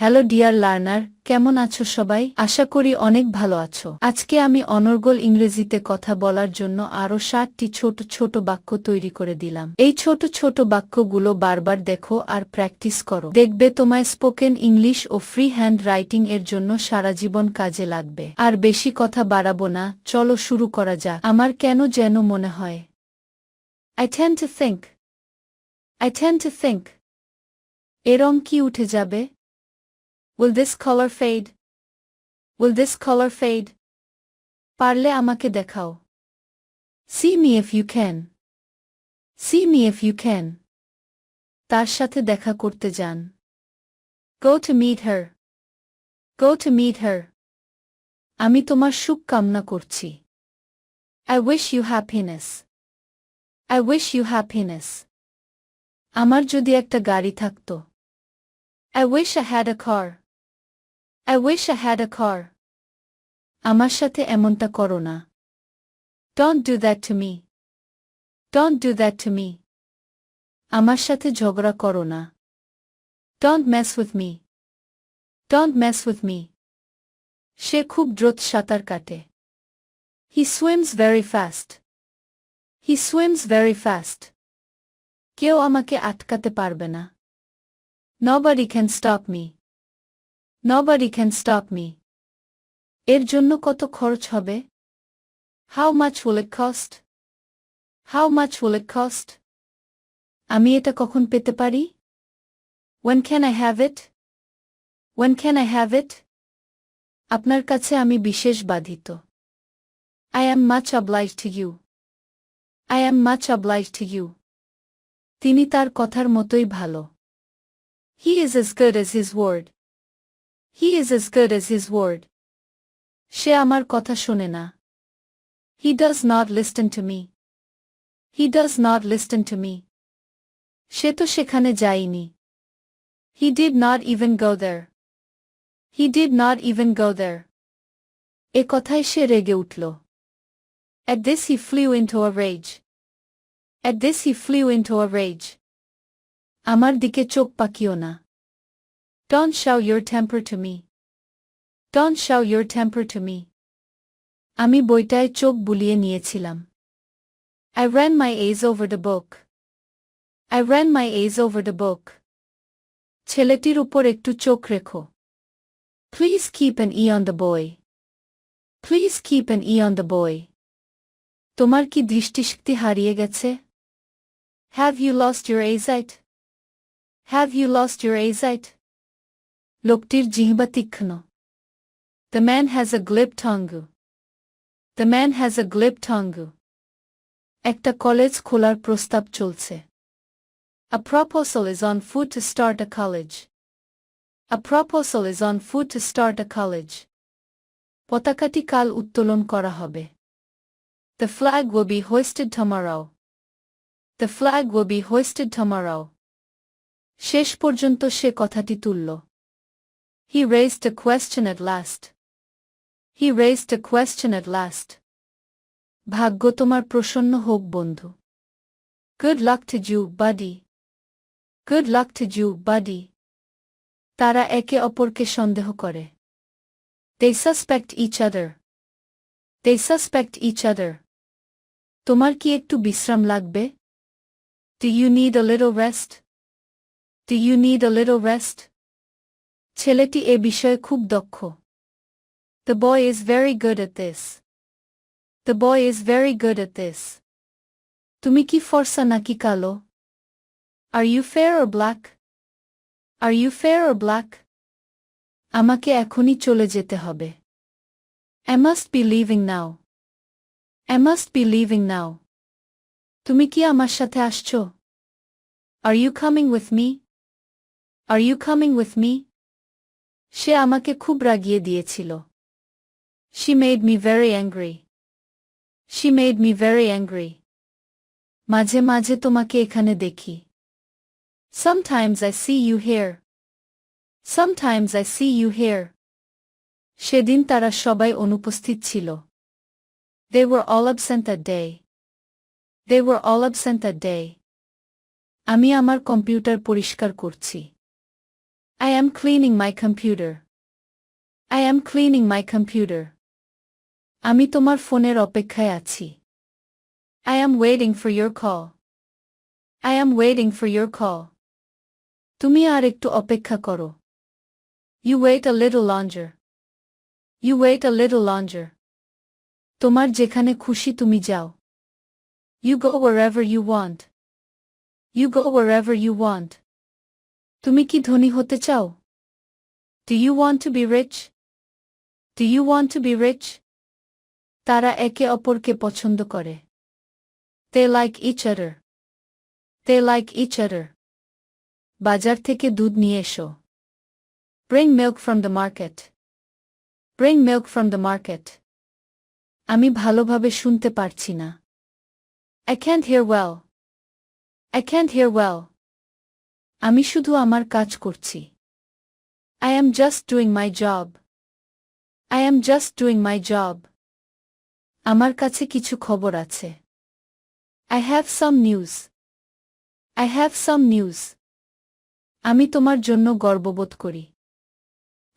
Hello dear learner, কেমন আছো সবাই? আশা করি অনেক ভালো আছো। আজকে আমি অনর্গল ইংরেজিতে কথা বলার জন্য আরও 7টি ছোট ছোট বাক্য তৈরি করে দিলাম। এই ছোট ছোট বাক্যগুলো বারবার দেখো আর প্র্যাকটিস করো। দেখবে তোমায় স্পোকেন ইংলিশ ও ফ্রি হ্যান্ড রাইটিং এর জন্য সারা জীবন কাজে লাগবে। আর বেশি কথা বাড়াবো না, চলো শুরু করা যাক। আমার কেন যেন মনে হয় I tend to think. I tend to think. এ রং কি উঠে যাবে? Will this color fade? Will this color fade? পারলে আমাকে দেখাও। See me if you can. See me if you can. তার সাথে দেখা করতে যান। Go to meet her. Go to meet her. আমি তোমার সুখ কামনা করছি। I wish you happiness. I wish you happiness. আমার যদি একটা গাড়ি থাকতো। I wish I had a car. I wish I had a car. আমার সাথে এমনটা করো না। Don't do that to me. Don't do that to me. আমার সাথে ঝগড়া করো না। Don't mess with me. Don't mess with me. সে খুব দ্রুত সাঁতার কাটে। He swims very fast. He swims very fast. কেউ আমাকে আটকাতে পারবে না। Nobody can stop me. Nobody can stop me. এর জন্য কত খরচ হবে? How much will it cost? How much will it cost? আমি এটা কখন পেতে পারি? When can I have it? When can I have it? আপনার কাছে আমি বিশেষ বাধিত। I am much obliged to you. I am much obliged to you. তিনি তার কথার মতোই ভালো। He is as good as his word. He is as good as his word. সে আমার কথা শোনে না। He does not listen to me. He does not listen to me. সে তো সেখানে যায়নি। He did not even go there. He did not even go there. এ কথায় সে রেগে উঠল। At this he flew into a rage. At this he flew into a rage. আমার দিকে চোখ পাকিও না। Don't show your temper to me. Don't show your temper to me. আমি বইটায় চোখ বুলিয়ে নিয়েছিলাম। I ran my eyes over the book. I ran my eyes over the book. ছেলেটির উপর একটু চোখ রেখো। Please keep an eye on the boy. Please keep an eye on the boy. তোমার কি দৃষ্টিশক্তি হারিয়ে গেছে? Have you lost your eyesight? Have you lost your eyesight? লোকটির জিহ্বা তীক্ষ্ণ। The man has a glib tongue. The man has a glib tongue. একটা college খোলার প্রস্তাব চলছে। A proposal is on foot to start a college. A proposal is on foot to start a college. পতাকাটি কাল উত্তোলন করা হবে। The flag will be hoisted tomorrow. The flag will be hoisted tomorrow. শেষ পর্যন্ত সে কথাটি তুলল। He raised a question at last. He raised a question at last. ভাগ্য তোমার প্রসন্ন হোক বন্ধু। Good luck to you, buddy. Good luck to you, buddy. তারা একে অপরকে সন্দেহ করে। They suspect each other. They suspect each other. তোমার কি একটু বিশ্রাম লাগবে? Do you need a little rest? Do you need a little rest? ছেলেটি এ বিষয়ে খুব দক্ষ। The boy is very good at this. The boy is very good at this. তুমি কি ফর্সা নাকি কালো? Are you fair or black? Are you fair or black? আমাকে এখনই চলে যেতে হবে। I must be leaving now. I must be leaving now. তুমি কি আমার সাথে আসছো? Are you coming with me? Are you coming with me? সে আমাকে খুব রাগিয়ে দিয়েছিল। She made me very angry. She made me very angry. মাঝে মাঝে তোমাকে এখানে দেখি। Sometimes I see you here. Sometimes I see you here. সেদিন তারা সবাই অনুপস্থিত ছিল। They were all absent that day. They were all absent that day. আমি আমার কম্পিউটার পরিষ্কার করছি। I am cleaning my computer. I am cleaning my computer. আমি তোমার ফোনের অপেক্ষায় আছি. I am waiting for your call. I am waiting for your call. তুমি আর একটু অপেক্ষা করো. You wait a little longer. You wait a little longer. তোমার যেখানে খুশি তুমি যাও. You go wherever you want. You go wherever you want. তুমি কি ধনী হতে চাও? Do you want to be rich? Do you want to be rich? তারা একে অপরকে পছন্দ করে. They like each other. They like each other. বাজার থেকে দুধ নিয়ে এসো. Bring milk from the market. Bring milk from the market. আমি ভালোভাবে শুনতে পারছি না. I can't hear well. I can't hear well. আমি শুধু আমার কাজ করছি. I am just doing my job. I am just doing my job. আমার কাছে কিছু খবর আছে. I have some news. I have some news. আমি তোমার জন্য গর্ববোধ করি.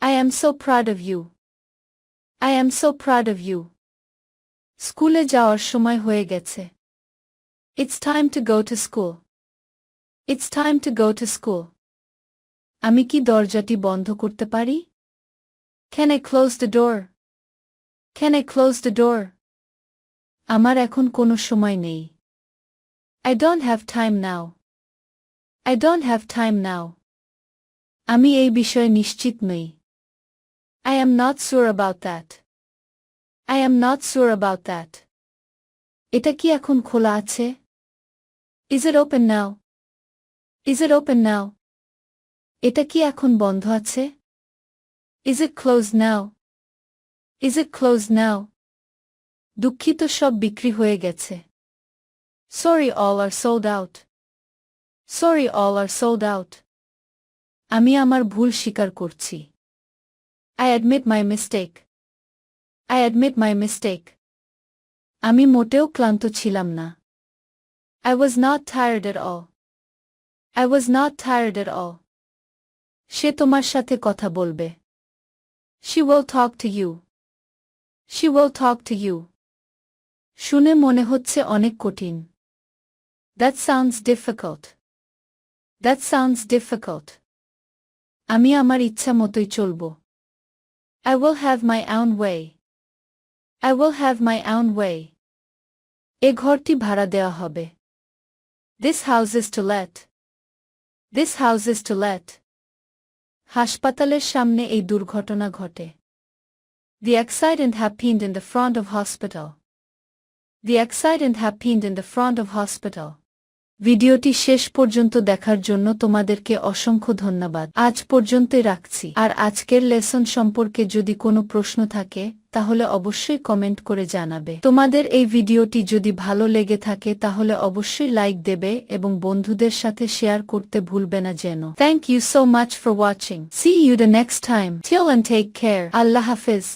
I am so proud of you. I am so proud of you. স্কুলে যাওয়ার সময় হয়ে গেছে. It's time to go to school. It's time to go to school. আমি কি দরজাটি বন্ধ করতে পারি? Can I close the door? Can I close the door? আমার এখন কোনো সময় নেই. I don't have time now. I don't have time now. আমি এই বিষয়ে নিশ্চিত নই. I am not sure about that. I am not sure about that. এটা কি এখন খোলা আছে? Is it open now? Is it open now? এটা কি এখন বন্ধ আছে? Is it closed now? Is it closed now? দুঃখিত সব বিক্রি হয়ে গেছে. Sorry, all are sold out. Sorry, all are sold out. আমি আমার ভুল স্বীকার করছি. I admit my mistake. I admit my mistake. আমি মোটেও ক্লান্ত ছিলাম না. I was not tired at all. I was not tired at all. সে তোমার সাথে কথা বলবে. She will talk to you. She will talk to you. শুনে মনে হচ্ছে অনেক কঠিন. That sounds difficult. That sounds difficult. আমি আমার ইচ্ছা মতোই চলব. I will have my own way. I will have my own way. এ ঘরটি ভাড়া দেওয়া হবে. This house is to let. This house is to let. হাসপাতালের সামনে এই দুর্ঘটনা ঘটে. The accident happened in the front of hospital. The accident happened in the front of hospital. ভিডিওটি শেষ পর্যন্ত দেখার জন্য তোমাদেরকে অসংখ্য ধন্যবাদ. আজ পর্যন্তই রাখছি. আর আজকের লেসন সম্পর্কে যদি কোনো প্রশ্ন থাকে তাহলে অবশ্যই কমেন্ট করে জানাবে. তোমাদের এই ভিডিওটি যদি ভালো লেগে থাকে তাহলে অবশ্যই লাইক দেবে এবং বন্ধুদের সাথে শেয়ার করতে ভুলবে না যেন. Thank you so much for watching. See you the next time. Till and take care. আল্লাহ হাফেজ.